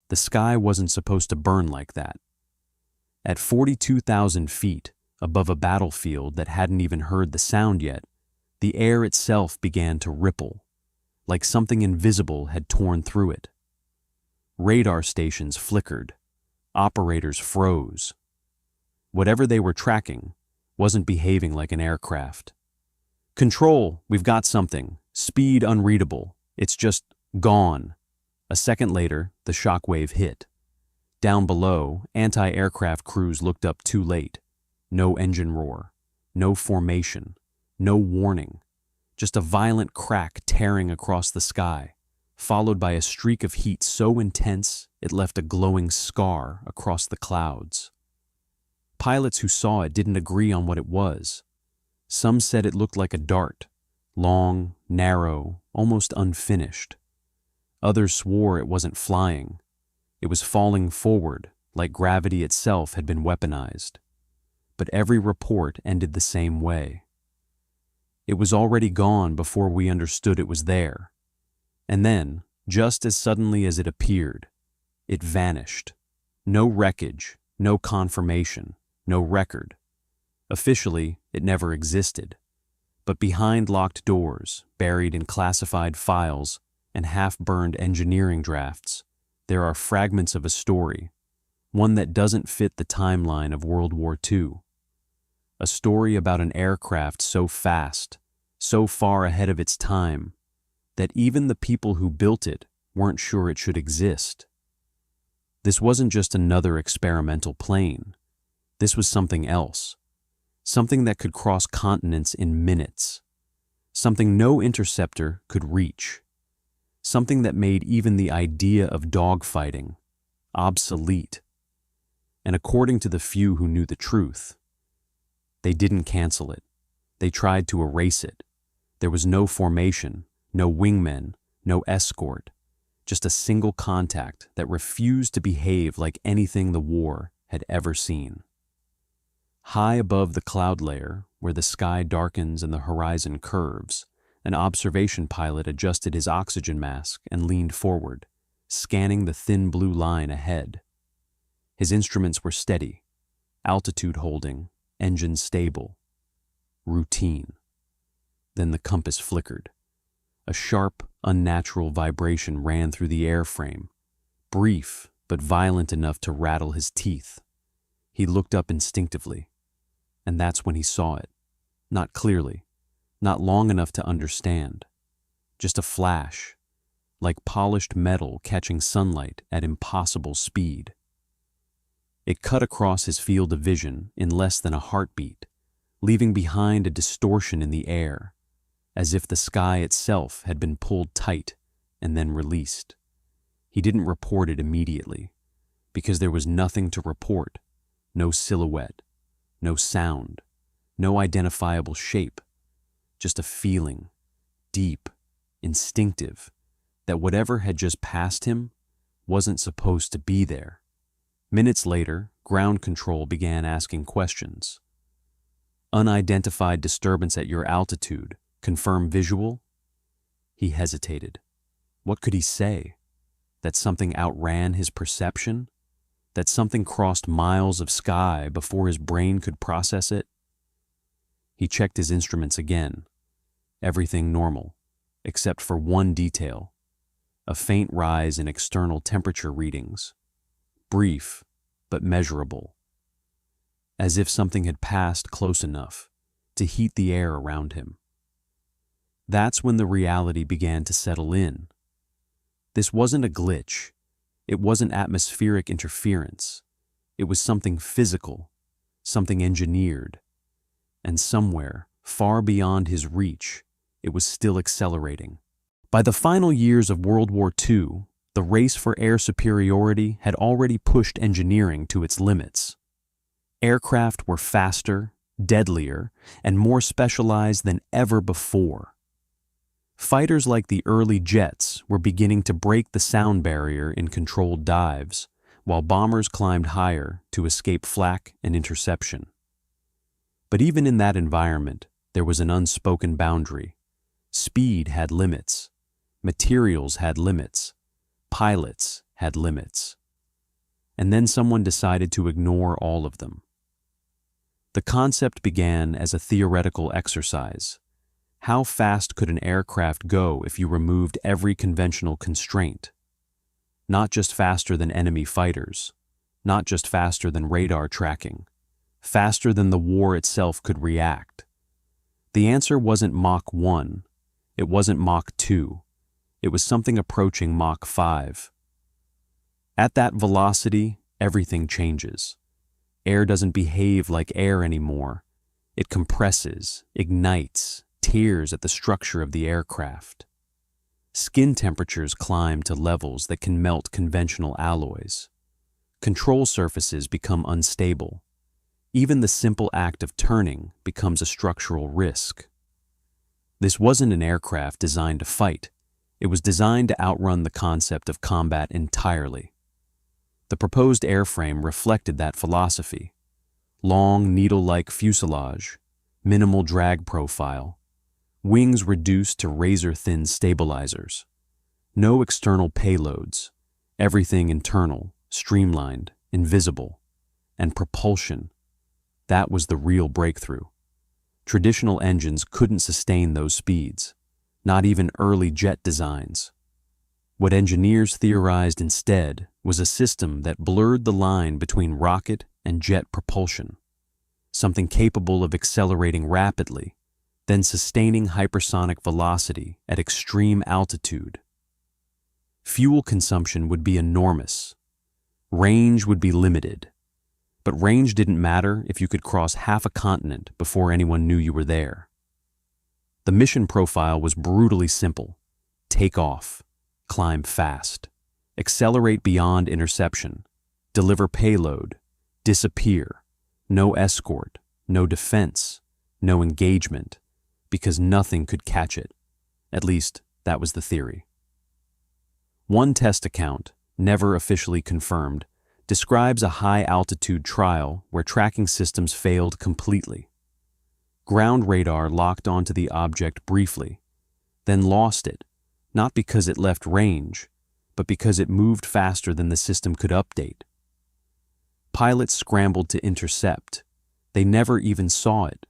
The sky wasn't supposed to burn like that. At 42,000 feet, above a battlefield that hadn't even heard the sound yet, the air itself began to ripple, like something invisible had torn through it. Radar stations flickered. Operators froze. Whatever they were tracking wasn't behaving like an aircraft. "Control, we've got something. Speed unreadable. It's just gone." A second later, the shockwave hit. Down below, anti-aircraft crews looked up too late. No engine roar, no formation, no warning. Just a violent crack tearing across the sky, followed by a streak of heat so intense it left a glowing scar across the clouds. Pilots who saw it didn't agree on what it was. Some said it looked like a dart, long, narrow, almost unfinished. Others swore it wasn't flying. It was falling forward, like gravity itself had been weaponized. But every report ended the same way. It was already gone before we understood it was there. And then, just as suddenly as it appeared, it vanished. No wreckage, no confirmation, no record. Officially, it never existed. But behind locked doors, buried in classified files and half-burned engineering drafts, there are fragments of a story, one that doesn't fit the timeline of World War II. A story about an aircraft so fast, so far ahead of its time, that even the people who built it weren't sure it should exist. This wasn't just another experimental plane. This was something else. Something that could cross continents in minutes. Something no interceptor could reach. Something that made even the idea of dogfighting obsolete. And according to the few who knew the truth, they didn't cancel it. They tried to erase it. There was no formation, no wingmen, no escort, just a single contact that refused to behave like anything the war had ever seen. High above the cloud layer, where the sky darkens and the horizon curves, an observation pilot adjusted his oxygen mask and leaned forward, scanning the thin blue line ahead. His instruments were steady, altitude holding, engine stable. Routine. Then the compass flickered. A sharp, unnatural vibration ran through the airframe, brief but violent enough to rattle his teeth. He looked up instinctively, and that's when he saw it. Not clearly, not long enough to understand. Just a flash, like polished metal catching sunlight at impossible speed. It cut across his field of vision in less than a heartbeat, leaving behind a distortion in the air, as if the sky itself had been pulled tight and then released. He didn't report it immediately, because there was nothing to report. No silhouette, no sound, no identifiable shape, just a feeling, deep, instinctive, that whatever had just passed him wasn't supposed to be there. Minutes later, ground control began asking questions. "Unidentified disturbance at your altitude. Confirm visual?" He hesitated. What could he say? That something outran his perception? That something crossed miles of sky before his brain could process it? He checked his instruments again. Everything normal, except for one detail. A faint rise in external temperature readings. Brief, but measurable. As if something had passed close enough to heat the air around him. That's when the reality began to settle in. This wasn't a glitch. It wasn't atmospheric interference. It was something physical, something engineered. And somewhere, far beyond his reach, it was still accelerating. By the final years of World War II, the race for air superiority had already pushed engineering to its limits. Aircraft were faster, deadlier, and more specialized than ever before. Fighters like the early jets were beginning to break the sound barrier in controlled dives, while bombers climbed higher to escape flak and interception. But even in that environment, there was an unspoken boundary. Speed had limits. Materials had limits. Pilots had limits. and then someone decided to ignore all of them. The concept began as a theoretical exercise. How fast could an aircraft go if you removed every conventional constraint? Not just faster than enemy fighters, not just faster than radar tracking, faster than the war itself could react. The answer wasn't Mach 1, it wasn't Mach 2, it was something approaching Mach 5. At that velocity, everything changes. Air doesn't behave like air anymore. It compresses, ignites, tears at the structure of the aircraft. Skin temperatures climb to levels that can melt conventional alloys. Control surfaces become unstable. Even the simple act of turning becomes a structural risk. This wasn't an aircraft designed to fight. It was designed to outrun the concept of combat entirely. The proposed airframe reflected that philosophy. Long, needle-like fuselage, minimal drag profile, wings reduced to razor-thin stabilizers. No external payloads, everything internal, streamlined, invisible. And propulsion. That was the real breakthrough. Traditional engines couldn't sustain those speeds, not even early jet designs. What engineers theorized instead was a system that blurred the line between rocket and jet propulsion, something capable of accelerating rapidly, then sustaining hypersonic velocity at extreme altitude. Fuel consumption would be enormous. Range would be limited. But range didn't matter if you could cross half a continent before anyone knew you were there. The mission profile was brutally simple. Take off, climb fast, accelerate beyond interception, deliver payload, disappear, no escort, no defense, no engagement, because nothing could catch it. At least, that was the theory. One test account, never officially confirmed, describes a high-altitude trial where tracking systems failed completely. Ground radar locked onto the object briefly, then lost it, not because it left range, but because it moved faster than the system could update. Pilots scrambled to intercept. They never even saw it.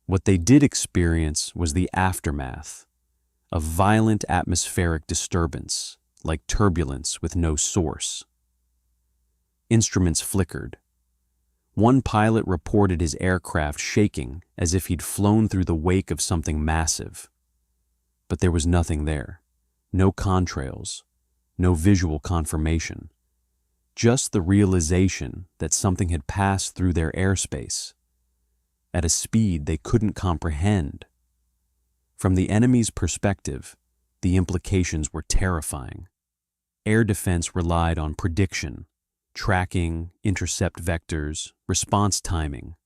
What they did experience was the aftermath, a violent atmospheric disturbance, like turbulence with no source. Instruments flickered. One pilot reported his aircraft shaking as if he'd flown through the wake of something massive. But there was nothing there. No contrails, no visual confirmation. Just the realization that something had passed through their airspace at a speed they couldn't comprehend. From the enemy's perspective, the implications were terrifying. Air defense relied on prediction, tracking, intercept vectors, response timing.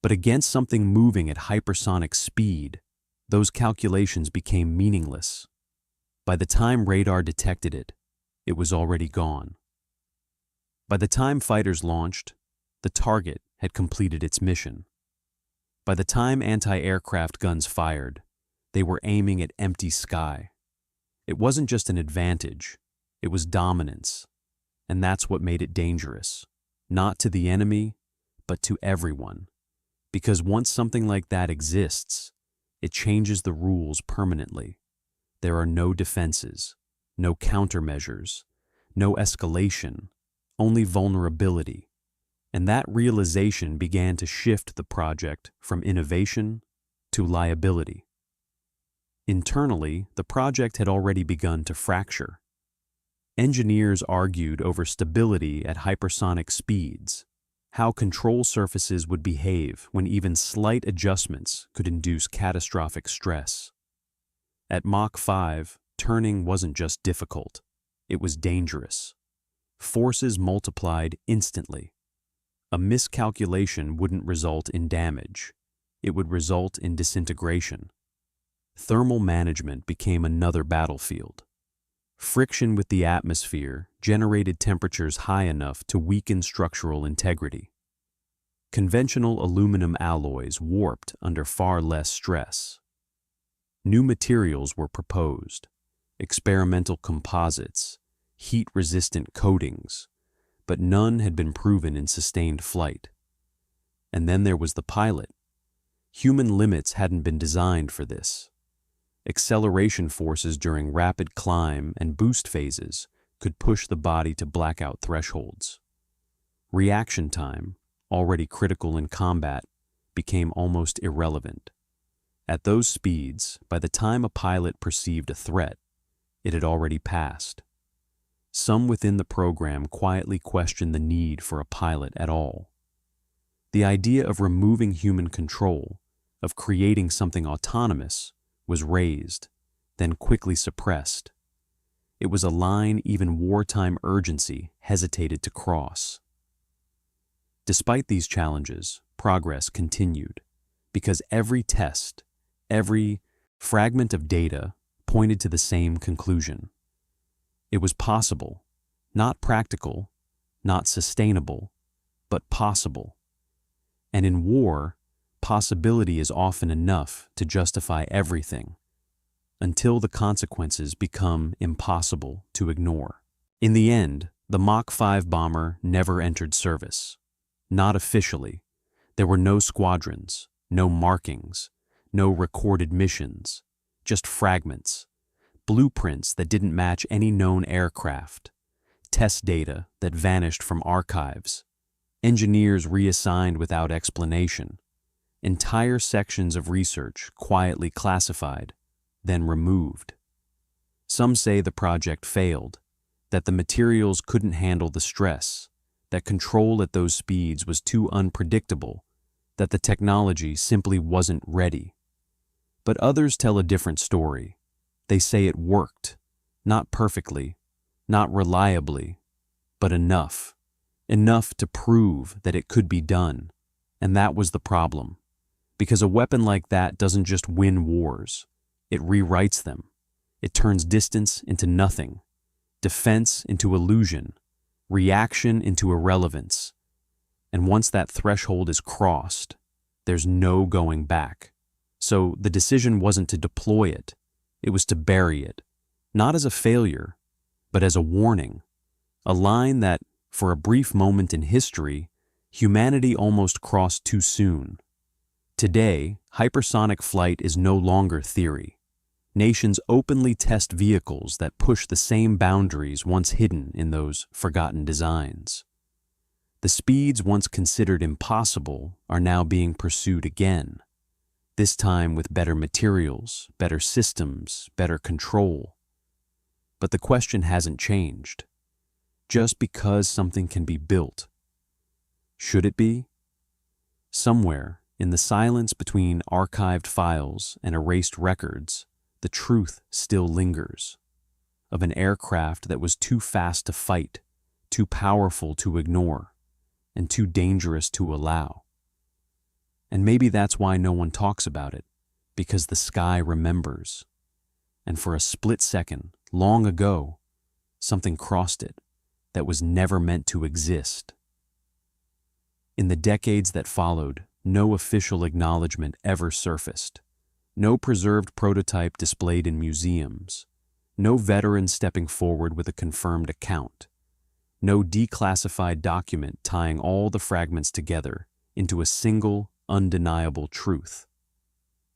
But against something moving at hypersonic speed, those calculations became meaningless. By the time radar detected it, it was already gone. By the time fighters launched, the target had completed its mission. By the time anti-aircraft guns fired, they were aiming at empty sky. It wasn't just an advantage, it was dominance. And that's what made it dangerous, not to the enemy, but to everyone. Because once something like that exists, it changes the rules permanently. There are no defenses, no countermeasures, no escalation, only vulnerability. And that realization began to shift the project from innovation to liability. Internally, the project had already begun to fracture. Engineers argued over stability at hypersonic speeds, how control surfaces would behave when even slight adjustments could induce catastrophic stress. At Mach 5, turning wasn't just difficult, it was dangerous. Forces multiplied instantly. A miscalculation wouldn't result in damage, it would result in disintegration. Thermal management became another battlefield. Friction with the atmosphere generated temperatures high enough to weaken structural integrity. Conventional aluminum alloys warped under far less stress. New materials were proposed, experimental composites, heat-resistant coatings, but none had been proven in sustained flight. And then there was the pilot. Human limits hadn't been designed for this. Acceleration forces during rapid climb and boost phases could push the body to blackout thresholds. Reaction time, already critical in combat, became almost irrelevant. At those speeds, by the time a pilot perceived a threat, it had already passed. Some within the program quietly questioned the need for a pilot at all. The idea of removing human control, of creating something autonomous, was raised, then quickly suppressed. It was a line even wartime urgency hesitated to cross. Despite these challenges, progress continued, because every test, every fragment of data pointed to the same conclusion. It was possible, not practical, not sustainable, but possible. And in war, possibility is often enough to justify everything, until the consequences become impossible to ignore. In the end, the Mach 5 bomber never entered service. Not officially. There were no squadrons, no markings, no recorded missions, just fragments, blueprints that didn't match any known aircraft, test data that vanished from archives, engineers reassigned without explanation, entire sections of research quietly classified, then removed. Some say the project failed, that the materials couldn't handle the stress, that control at those speeds was too unpredictable, that the technology simply wasn't ready. But others tell a different story. They say it worked, not perfectly, not reliably, but enough. Enough to prove that it could be done. And that was the problem. Because a weapon like that doesn't just win wars. It rewrites them. It turns distance into nothing, defense into illusion, reaction into irrelevance. And once that threshold is crossed, there's no going back. So the decision wasn't to deploy it. It was to bury it, not as a failure, but as a warning, a line that, for a brief moment in history, humanity almost crossed too soon. Today, hypersonic flight is no longer theory. Nations openly test vehicles that push the same boundaries once hidden in those forgotten designs. The speeds once considered impossible are now being pursued again, this time with better materials, better systems, better control. But the question hasn't changed. Just because something can be built, should it be? Somewhere, in the silence between archived files and erased records, the truth still lingers, of an aircraft that was too fast to fight, too powerful to ignore, and too dangerous to allow. And maybe that's why no one talks about it, because the sky remembers. And for a split second, long ago, something crossed it that was never meant to exist. In the decades that followed, no official acknowledgement ever surfaced. No preserved prototype displayed in museums. No veteran stepping forward with a confirmed account. No declassified document tying all the fragments together into a single, undeniable truth.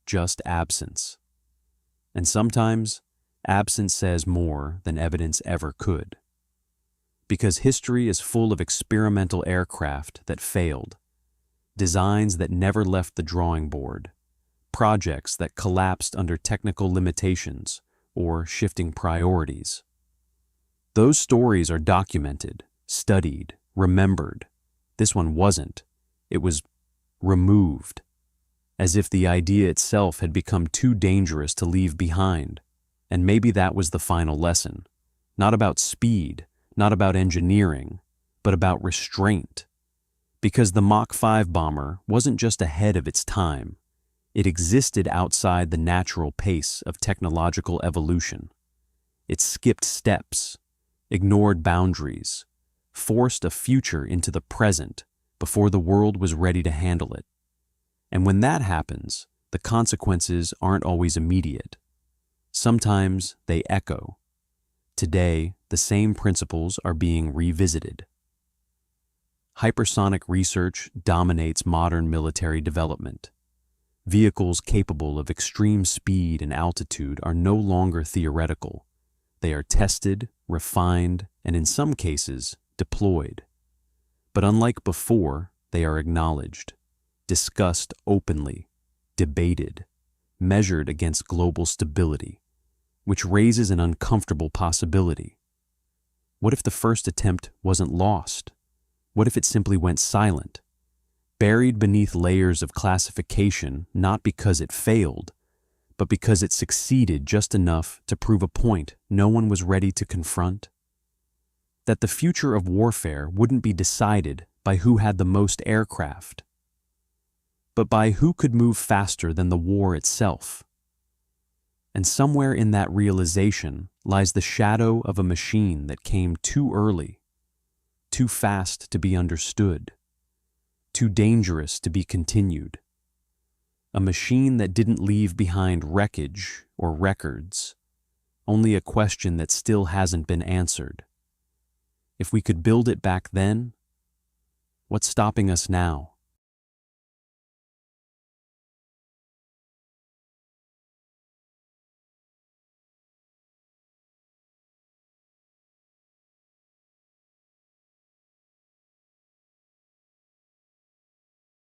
Just absence. And sometimes, absence says more than evidence ever could. Because history is full of experimental aircraft that failed, designs that never left the drawing board, projects that collapsed under technical limitations or shifting priorities. Those stories are documented, studied, remembered. This one wasn't. It was removed, as if the idea itself had become too dangerous to leave behind. And maybe that was the final lesson. Not about speed, not about engineering, but about restraint. Because the Mach 5 bomber wasn't just ahead of its time. It existed outside the natural pace of technological evolution. It skipped steps, ignored boundaries, forced a future into the present before the world was ready to handle it. And when that happens, the consequences aren't always immediate. Sometimes they echo. Today, the same principles are being revisited. Hypersonic research dominates modern military development. Vehicles capable of extreme speed and altitude are no longer theoretical. They are tested, refined, and in some cases, deployed. But unlike before, they are acknowledged, discussed openly, debated, measured against global stability, which raises an uncomfortable possibility. What if the first attempt wasn't lost? What if it simply went silent, buried beneath layers of classification, not because it failed, but because it succeeded just enough to prove a point no one was ready to confront? That the future of warfare wouldn't be decided by who had the most aircraft, but by who could move faster than the war itself. And somewhere in that realization lies the shadow of a machine that came too early, too fast to be understood, too dangerous to be continued. A machine that didn't leave behind wreckage or records, only a question that still hasn't been answered. If we could build it back then, what's stopping us now?